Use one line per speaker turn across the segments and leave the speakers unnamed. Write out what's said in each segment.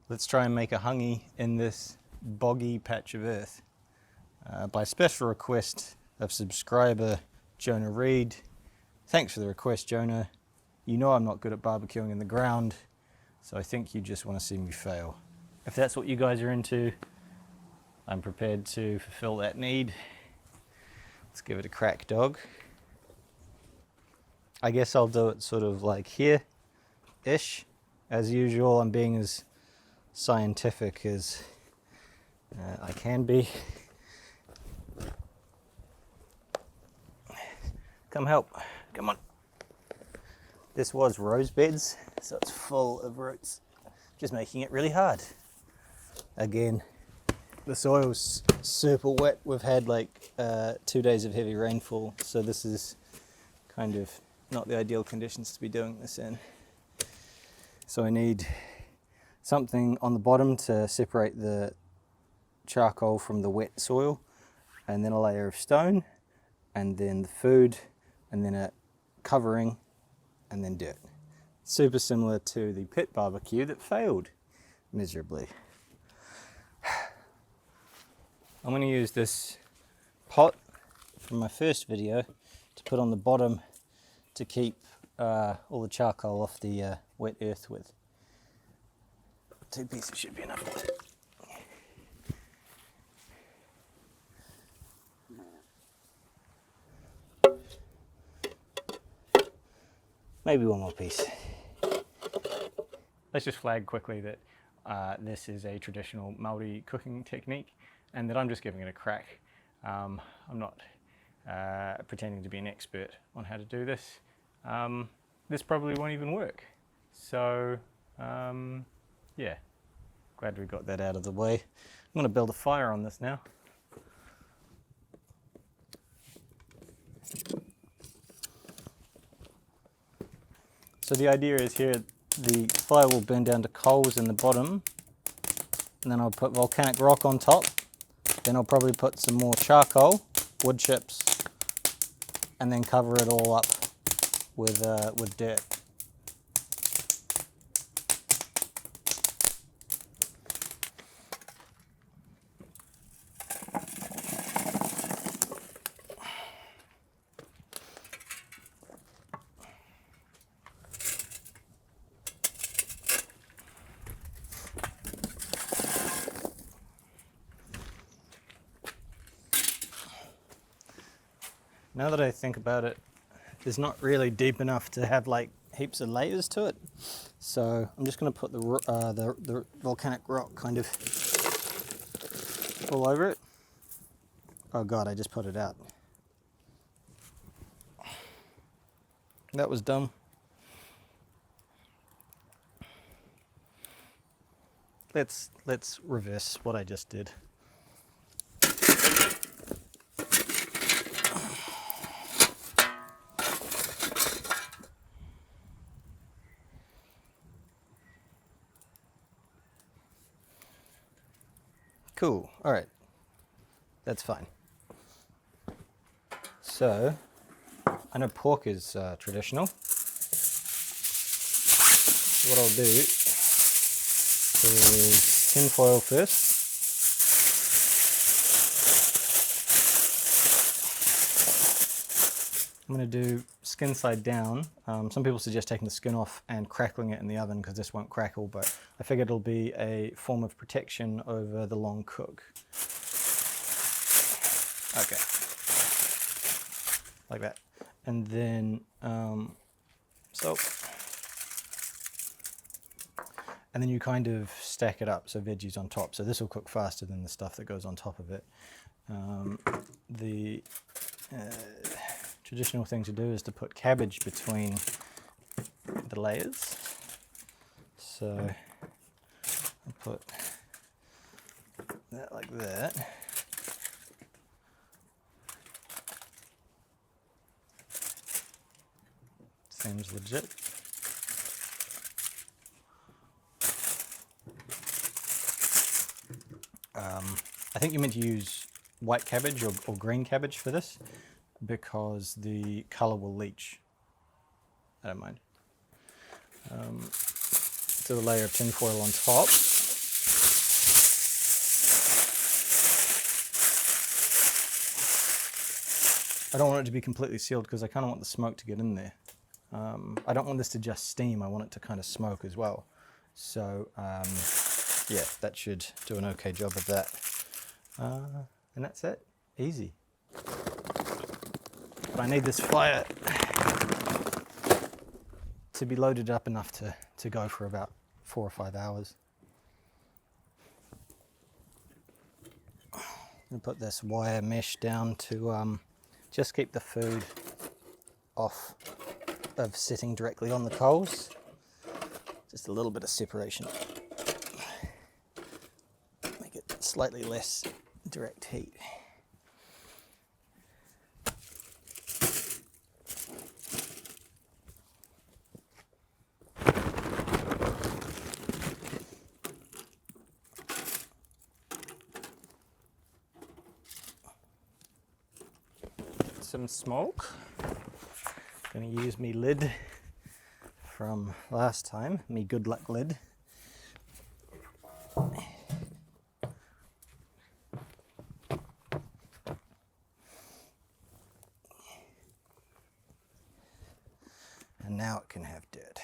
Let's try and make a hungy in this boggy patch of earth. By special request of subscriber Jonah Reed. Thanks for the request, Jonah. You know I'm not good at barbecuing in the ground, so I think you just want to see me fail. If that's what you guys are into, I'm prepared to fulfill that need. Let's give it a crack, dog. I guess I'll do it sort of like here-ish. As usual, I'm being as scientific as I can be. Come help, come on. This was rose beds, so it's full of roots, just making it really hard. Again, the soil's super wet. We've had like 2 days of heavy rainfall, so this is kind of not the ideal conditions to be doing this in. So I need something on the bottom to separate the charcoal from the wet soil, and then a layer of stone, and then the food, and then a covering, and then dirt. Super similar to the pit barbecue that failed miserably. I'm going to use this pot from my first video to put on the bottom to keep all the charcoal off the wet earth with. 2 pieces should be enough. Maybe one more piece. Let's just flag quickly that this is a traditional Māori cooking technique and that I'm just giving it a crack. I'm not pretending to be an expert on how to do this. This probably won't even work. So, yeah, glad we got that out of the way. I'm going to build a fire on this now. So the idea is here, the fire will burn down to coals in the bottom, and then I'll put volcanic rock on top. Then I'll probably put some more charcoal, wood chips, and then cover it all up with dirt. Now that I think about it, it's not really deep enough to have like heaps of layers to it. So I'm just going to put the volcanic rock kind of all over it. Oh God, I just put it out. That was dumb. Let's reverse what I just did. Cool, all right, that's fine. So, I know pork is traditional. What I'll do is tin foil first. I'm going to do skin side down. Some people suggest taking the skin off and crackling it in the oven because this won't crackle, but I figured it'll be a form of protection over the long cook. Okay, like that. And then salt. And then you kind of stack it up, so veggies on top. So this will cook faster than the stuff that goes on top of it. The traditional thing to do is to put cabbage between the layers. So I'll put that like that. Seems legit. I think you're meant to use white cabbage or green cabbage for this because the colour will leach. I don't mind. Do a layer of tin foil on top. I don't want it to be completely sealed because I kind of want the smoke to get in there. I don't want this to just steam, I want it to kind of smoke as well. So yeah, that should do an okay job of that. And that's it, easy. But I need this fire to be loaded up enough to go for about 4 or 5 hours. I'm gonna put this wire mesh down to just keep the food off of sitting directly on the coals. Just a little bit of separation. Make it slightly less direct heat. Some smoke. Gonna use me lid from last time, me good luck lid. And now it can have dirt.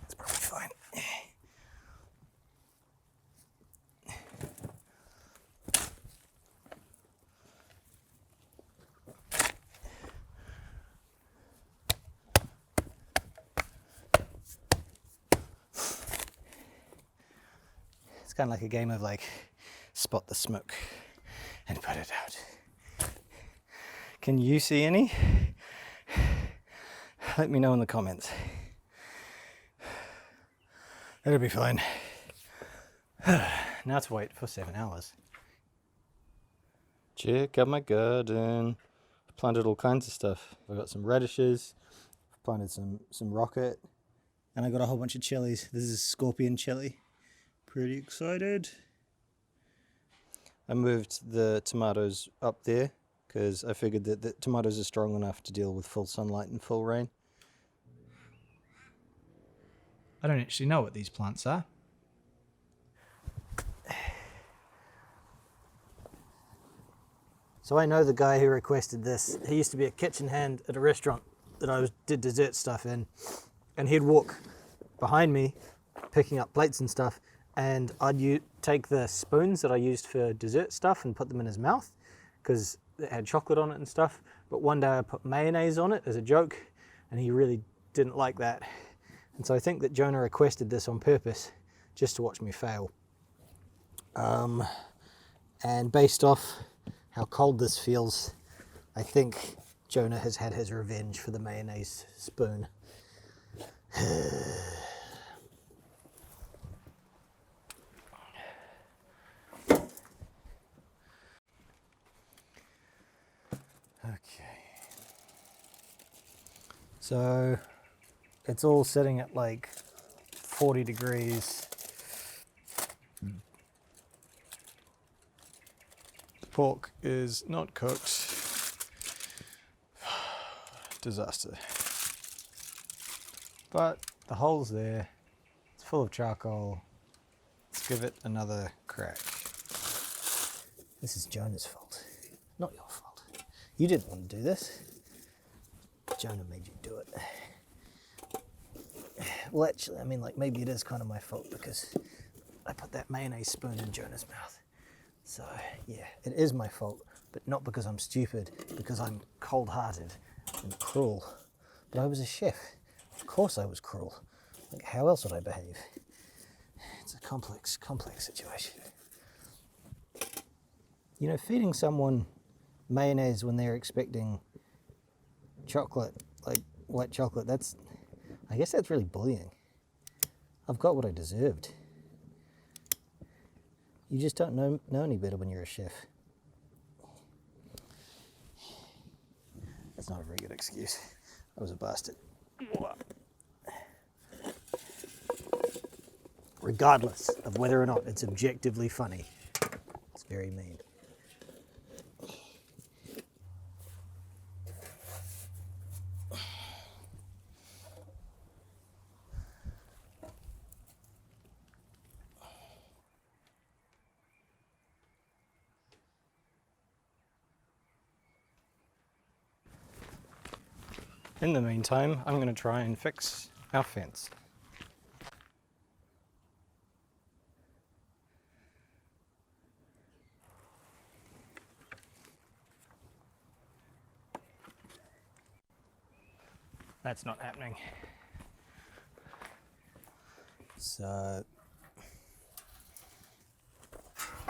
That's probably fine. It's kind of like a game of like spot the smoke and put it out. Can you see any? Let me know in the comments. It'll be fine. Now to wait for 7 hours. Check out my garden. I've planted all kinds of stuff. I've got some radishes, I've planted some rocket, and I got a whole bunch of chilies. This is scorpion chili. Pretty excited. I moved the tomatoes up there because I figured that the tomatoes are strong enough to deal with full sunlight and full rain. I don't actually know what these plants are. So I know the guy who requested this. He used to be a kitchen hand at a restaurant that I did dessert stuff in, and he'd walk behind me picking up plates and stuff, and I'd take the spoons that I used for dessert stuff and put them in his mouth because it had chocolate on it and stuff. But one day I put mayonnaise on it as a joke, and he really didn't like that. And so I think that Jonah requested this on purpose just to watch me fail. And based off how cold this feels, I think Jonah has had his revenge for the mayonnaise spoon. Okay. So it's all sitting at like 40 degrees. The pork is not cooked. Disaster. But the hole's there. It's full of charcoal. Let's give it another crack. This is Jonah's fault, not your fault. You didn't want to do this. Jonah made you do it. Well, actually, I mean, like, maybe it is kind of my fault because I put that mayonnaise spoon in Jonah's mouth. So, yeah, it is my fault, but not because I'm stupid, because I'm cold-hearted and cruel. But I was a chef. Of course I was cruel. Like, how else would I behave? It's a complex situation. You know, feeding someone mayonnaise when they're expecting chocolate, like white chocolate, I guess that's really bullying. I've got what I deserved. You just don't know any better when you're a chef. That's not a very good excuse. I was a bastard. Regardless of whether or not it's objectively funny, it's very mean. In the meantime, I'm going to try and fix our fence. That's not happening. So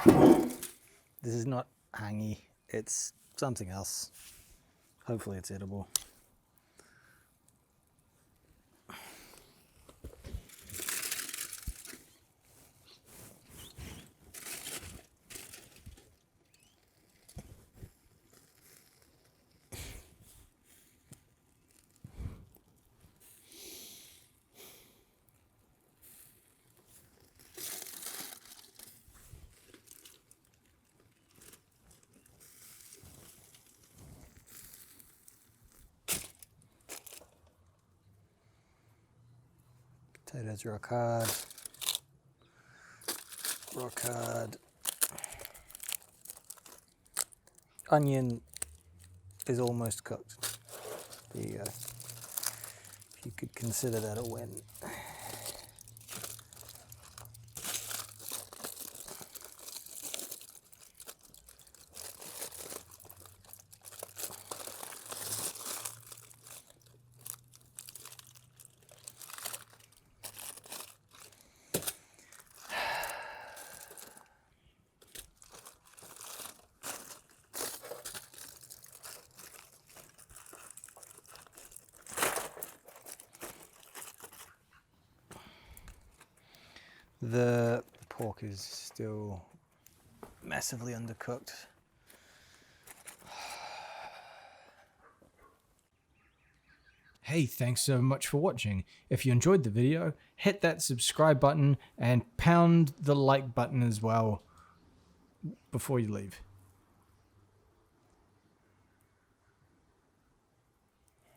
this is not hangy, it's something else. Hopefully it's edible. Potatoes rock hard. Rock hard. Onion is almost cooked. There you go. If you could consider that a win. The pork is still massively undercooked.
Hey, thanks so much for watching. If you enjoyed the video, hit that subscribe button and pound the like button as well before you leave.